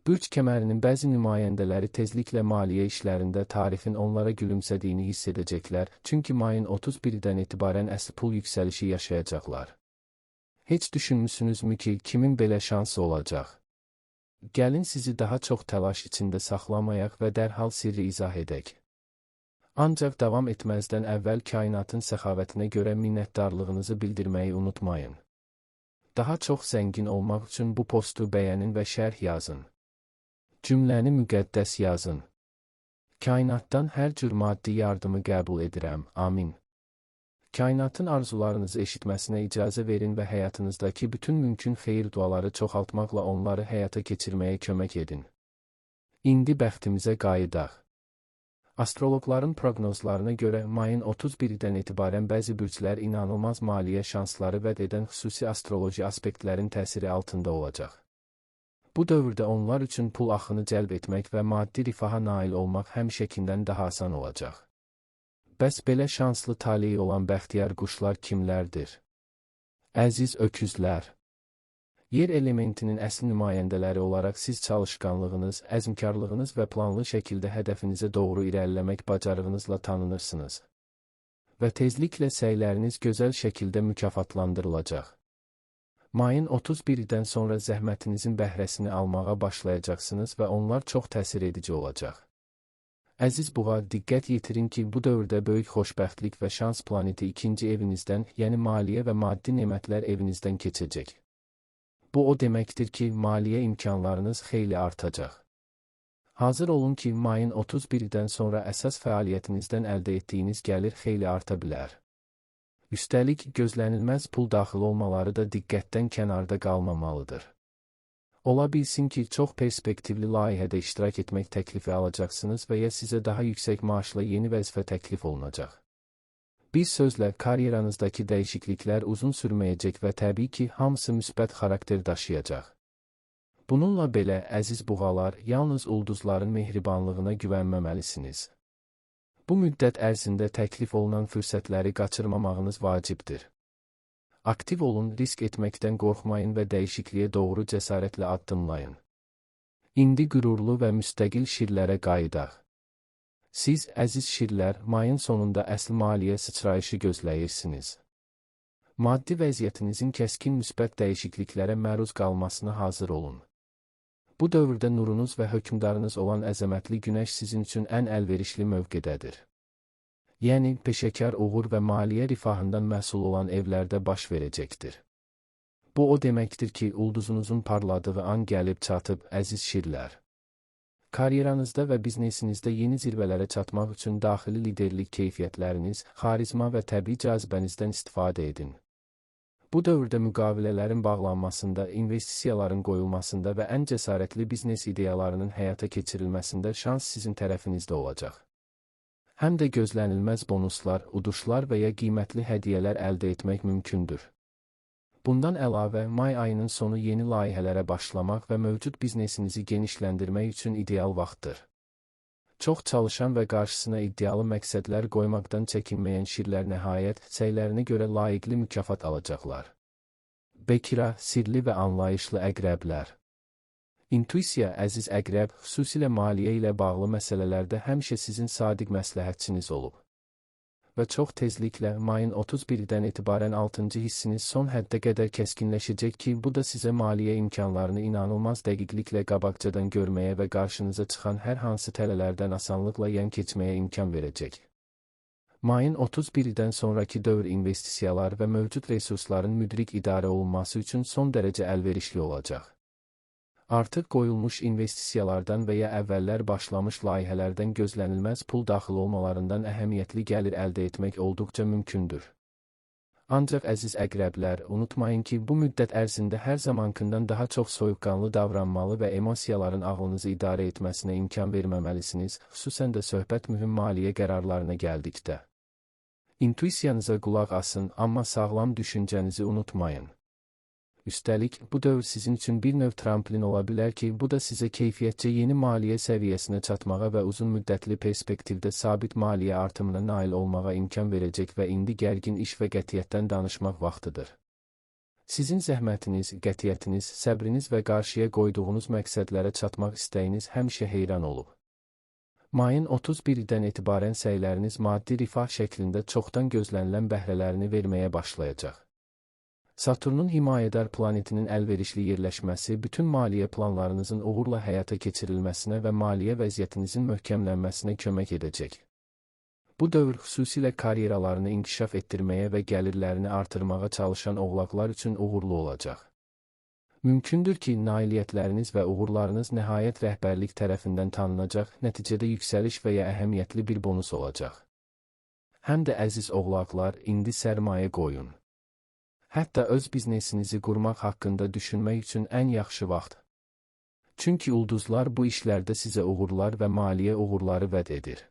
Bürc kəmərinin bəzi nümayəndələri tezliklə maliyyə işlərində tarifin onlara gülümsədiyini hiss edəcəklər, çünki mayın 31-dən etibarən əsl pul yüksəlişi yaşayacaqlar. Heç düşünmüsünüzmü ki, kimin belə şansı olacaq? Gəlin sizi daha çox təlaş içində saxlamayaq və dərhal sirri izah edək. Ancaq davam etməzdən əvvəl kainatın səxavətinə görə minnətdarlığınızı bildirməyi unutmayın. Daha çox zəngin olmaq üçün bu postu bəyənin və şərh yazın. Cümləni müqəddəs yazın. Kainatdan hər cür maddi yardımı qəbul edirəm, amin. Kainatın arzularınızı eşitməsinə icazə verin və həyatınızdakı bütün mümkün xeyir duaları çoxaltmaqla onları həyata keçirməyə kömək edin. İndi bəxtimizə qayıdaq. Astrologların proqnozlarına görə mayın 31-dən etibarən bəzi bürclər inanılmaz maliyyə şansları vəd edən xüsusi astroloji aspektlərin təsiri altında olacaq. Bu dövrdə onlar üçün pul axını cəlb etmək və maddi rifaha nail olmaq həmişəkindən daha asan olacaq. Bəs belə şanslı taleyi olan bəxtiyar quşlar kimlərdir? Əziz öküzlər. Yer elementinin əsl nümayəndələri olaraq siz çalışqanlığınız, əzmkarlığınız və planlı şəkildə hədəfinizə doğru irəliləmək bacarığınızla tanınırsınız. Və tezliklə səyləriniz gözəl şəkildə mükafatlandırılacaq. Mayın 31-dən sonra zəhmətinizin bəhrəsini almağa başlayacaqsınız və onlar çox təsir edici olacaq. Əziz buğa, diqqət yetirin ki, bu dövrdə böyük xoşbəxtlik və şans planeti ikinci evinizdən, yəni maliyyə və maddi nemətlər evinizdən keçəcək. Bu o deməkdir ki, maliyyə imkanlarınız xeyli artacaq. Hazır olun ki, mayın 31-dən sonra əsas fəaliyyətinizdən əldə etdiyiniz gəlir xeyli arta bilər. Üstəlik, gözlənilməz pul daxil olmaları da diqqətdən kənarda qalmamalıdır. Ola bilsin ki, çox perspektivli layihədə iştirak etmək təklifi alacaqsınız və ya sizə daha yüksək maaşla yeni vəzifə təklif olunacaq. Bir sözlə, karyeranızdakı dəyişikliklər uzun sürməyəcək və təbii ki, hamısı müsbət xarakter daşıyacaq. Bununla belə, əziz buğalar, yalnız ulduzların mehribanlığına güvənməməlisiniz. Bu müddət ərzində təklif olunan fürsətləri qaçırmamağınız vacibdir. Aktiv olun, risk etməkdən qorxmayın və dəyişikliyə doğru cəsarətlə addımlayın. İndi qürurlu və müstəqil şirlərə qayıdaq. Siz, əziz şirlər, mayın sonunda əsl maliyyə sıçrayışı gözləyirsiniz. Maddi vəziyyətinizin kəskin müsbət dəyişikliklərə məruz qalmasına hazır olun. Bu dövrdə nurunuz və hökmdarınız olan əzəmətli günəş sizin üçün ən əlverişli mövqedədir. Yəni, peşəkar uğur və maliyyə rifahından məhsul olan evlərdə baş verəcəkdir. Bu o deməkdir ki, ulduzunuzun parladığı an gəlib çatıb, əziz şirlər. Karyeranızda və biznesinizdə yeni zirvələrə çatmaq üçün daxili liderlik keyfiyyətləriniz, xarizma və təbii cazibənizdən istifadə edin. Bu dövrdə müqavilələrin bağlanmasında, investisiyaların qoyulmasında və ən cəsarətli biznes ideyalarının həyata keçirilməsində şans sizin tərəfinizdə olacaq. Həm də gözlənilməz bonuslar, uduşlar və ya qiymətli hədiyyələr əldə etmək mümkündür. Bundan əlavə, may ayının sonu yeni layihələrə başlamaq və mövcud biznesinizi genişləndirmək üçün ideal vaxtdır. Çox çalışan və qarşısına iddialı məqsədlər qoymaqdan çəkinməyən şirlər nəhayət, səylərinə görə layiqli mükafat alacaqlar. Bekira, sirli və anlayışlı əqrəblər. İntuisiya, əziz əqrəb, xüsusilə maliyyə ilə bağlı məsələlərdə həmişə sizin sadiq məsləhətçiniz olub. Və çox tezliklə, mayın 31-dən etibarən 6-cı hissiniz son həddə qədər kəskinləşəcək ki, bu da sizə maliyyə imkanlarını inanılmaz dəqiqliklə qabaqcadan görməyə və qarşınıza çıxan hər hansı tələlərdən asanlıqla yan keçməyə imkan verəcək. Mayın 31-dən sonraki dövr investisiyalar və mövcud resursların müdrik idarə olunması üçün son dərəcə əlverişli olacaq. Artıq qoyulmuş investisiyalardan və ya əvvəllər başlamış layihələrdən gözlənilməz pul daxil olmalarından əhəmiyyətli gəlir əldə etmək olduqca mümkündür. Ancaq əziz əqrəblər, unutmayın ki, bu müddət ərzində hər zamankından daha çox soyuqqanlı davranmalı və emosiyaların ağlınızı idarə etməsinə imkan verməməlisiniz, xüsusən də söhbət mühüm maliyyə qərarlarına gəldikdə. İntuisiyanıza qulaq asın, amma sağlam düşüncənizi unutmayın. Üstəlik, bu dövr sizin üçün bir növ tramplin ola bilər ki, bu da sizə keyfiyyətcə yeni maliyyə səviyyəsinə çatmağa və uzun müddətli perspektivdə sabit maliyyə artımına nail olmağa imkan verəcək və indi gərgin iş və qətiyyətdən danışmaq vaxtıdır. Sizin zəhmətiniz, qətiyyətiniz, səbriniz və qarşıya qoyduğunuz məqsədlərə çatmaq istəyiniz həmişə heyran olub. Mayın 31-dən etibarən səyləriniz maddi rifah şəklində çoxdan gözlənilən bəhrələrini verməyə başlayacaq. Saturnun himayədar planetinin əlverişli yerləşməsi bütün maliyyə planlarınızın uğurla həyata keçirilməsinə və maliyyə vəziyyətinizin möhkəmlənməsinə kömək edəcək. Bu dövr xüsusilə karyeralarını inkişaf etdirməyə və gəlirlərini artırmağa çalışan oğlaqlar üçün uğurlu olacaq. Mümkündür ki, nailiyyətləriniz və uğurlarınız nəhayət rəhbərlik tərəfindən tanınacaq, nəticədə yüksəliş və ya əhəmiyyətli bir bonus olacaq. Həm də əziz oğlaqlar, indi sərmayə qoyun. Hətta öz biznesinizi qurmaq haqqında düşünmək üçün ən yaxşı vaxt. Çünki ulduzlar bu işlərdə sizə uğurlar və maliyyə uğurları vəd edir.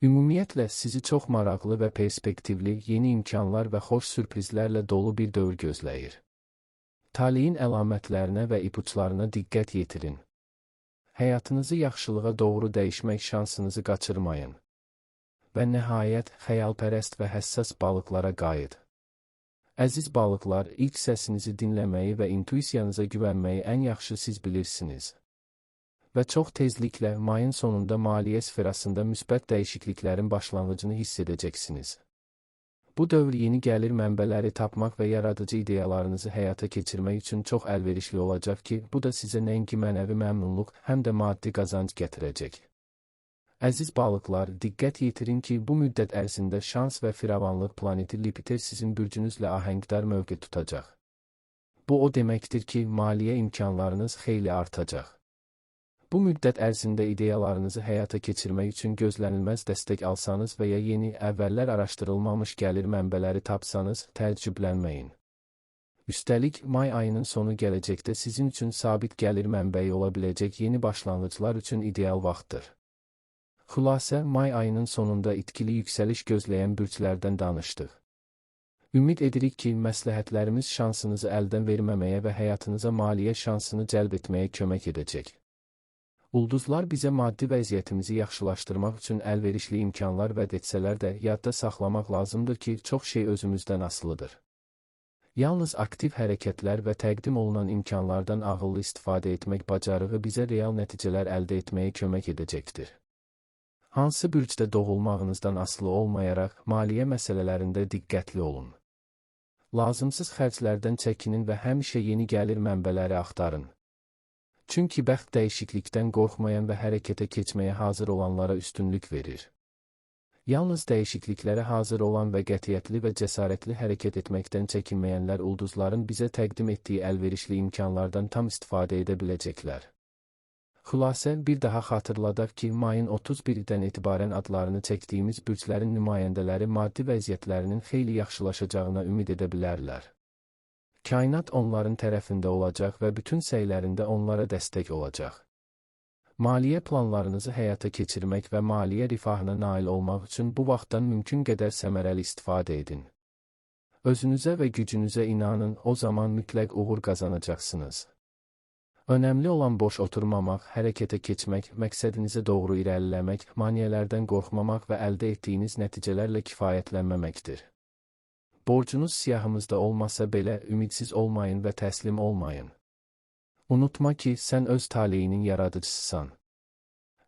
Ümumiyyətlə, sizi çox maraqlı və perspektivli, yeni imkanlar və xoş sürprizlərlə dolu bir dövr gözləyir. Taleyin əlamətlərinə və ipuçlarına diqqət yetirin. Həyatınızı yaxşılığa doğru dəyişmək şansınızı qaçırmayın. Və nəhayət, xəyalpərəst və həssas balıqlara qayıt. Əziz balıqlar, ilk səsinizi dinləməyi və intuisiyanıza güvənməyi ən yaxşı siz bilirsiniz. Və çox tezliklə mayın sonunda maliyyə sferasında müsbət dəyişikliklərin başlanğıcını hiss edəcəksiniz. Bu dövr yeni gəlir mənbələri tapmaq və yaradıcı ideyalarınızı həyata keçirmək üçün çox əlverişli olacaq ki, bu da sizə nəinki mənəvi məmnunluq, həm də maddi qazanc gətirəcək. Əziz balıqlar, diqqət yetirin ki, bu müddət ərzində şans və firavanlıq planeti Lipiter sizin bürcünüzlə ahəngdar mövqe tutacaq. Bu o deməkdir ki, maliyyə imkanlarınız xeyli artacaq. Bu müddət ərzində ideyalarınızı həyata keçirmək üçün gözlənilməz dəstək alsanız və ya yeni, əvvəllər araşdırılmamış gəlir mənbələri tapsanız, təəccüblənməyin. Üstəlik, may ayının sonu gələcəkdə sizin üçün sabit gəlir mənbəyi ola biləcək yeni başlanğıclar üçün ideal vaxtdır. Xülasə, may ayının sonunda itkili yüksəliş gözləyən bürclərdən danışdıq. Ümid edirik ki, məsləhətlərimiz şansınızı əldən verməməyə və həyatınıza maliyyə şansını cəlb etməyə kömək edəcək. Ulduzlar bizə maddi vəziyyətimizi yaxşılaşdırmaq üçün əlverişli imkanlar vəd etsələr də, yadda saxlamaq lazımdır ki, çox şey özümüzdən asılıdır. Yalnız aktiv hərəkətlər və təqdim olunan imkanlardan ağıllı istifadə etmək bacarığı bizə real nəticələr əldə etməyə kömək edəcəkdir. Hansı bürcdə doğulmağınızdan asılı olmayaraq, maliyyə məsələlərində diqqətli olun. Lazımsız xərclərdən çəkinin və həmişə yeni gəlir mənbələri axtarın. Çünki bəxt dəyişiklikdən qorxmayan və hərəkətə keçməyə hazır olanlara üstünlük verir. Yalnız dəyişikliklərə hazır olan və qətiyyətli və cəsarətli hərəkət etməkdən çəkinməyənlər ulduzların bizə təqdim etdiyi əlverişli imkanlardan tam istifadə edə biləcəklər. Xülasə, bir daha xatırladaq ki, mayın 31-dən etibarən adlarını çəkdiyimiz bürclərin nümayəndələri maddi vəziyyətlərinin xeyli yaxşılaşacağına ümid edə bilərlər. Kainat onların tərəfində olacaq və bütün səylərində onlara dəstək olacaq. Maliyyə planlarınızı həyata keçirmək və maliyyə rifahına nail olmaq üçün bu vaxtdan mümkün qədər səmərəli istifadə edin. Özünüzə və gücünüzə inanın, o zaman mütləq uğur qazanacaqsınız. Önəmli olan boş oturmamaq, hərəkətə keçmək, məqsədinizə doğru irəliləmək, maneələrdən qorxmamaq və əldə etdiyiniz nəticələrlə kifayətlənməməkdir. Borcunuz siyahımızda olmasa belə ümidsiz olmayın və təslim olmayın. Unutma ki, sən öz taleyinin yaradıcısısan.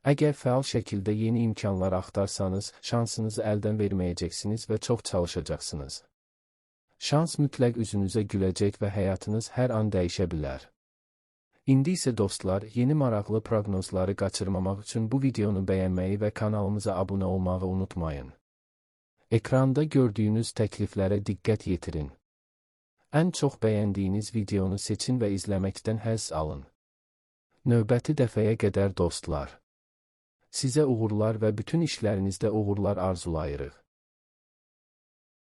Əgər fəal şəkildə yeni imkanlar axtarsanız, şansınızı əldən verməyəcəksiniz və çox çalışacaqsınız. Şans mütləq üzünüzə güləcək və həyatınız hər an dəyişə bilər. İndi isə dostlar, yeni maraqlı proqnozları qaçırmamaq üçün bu videonu bəyənməyi və kanalımıza abunə olmağı unutmayın. Ekranda gördüyünüz təkliflərə diqqət yetirin. Ən çox bəyəndiyiniz videonu seçin və izləməkdən həzz alın. Növbəti dəfəyə qədər dostlar. Sizə uğurlar və bütün işlərinizdə uğurlar arzulayırıq.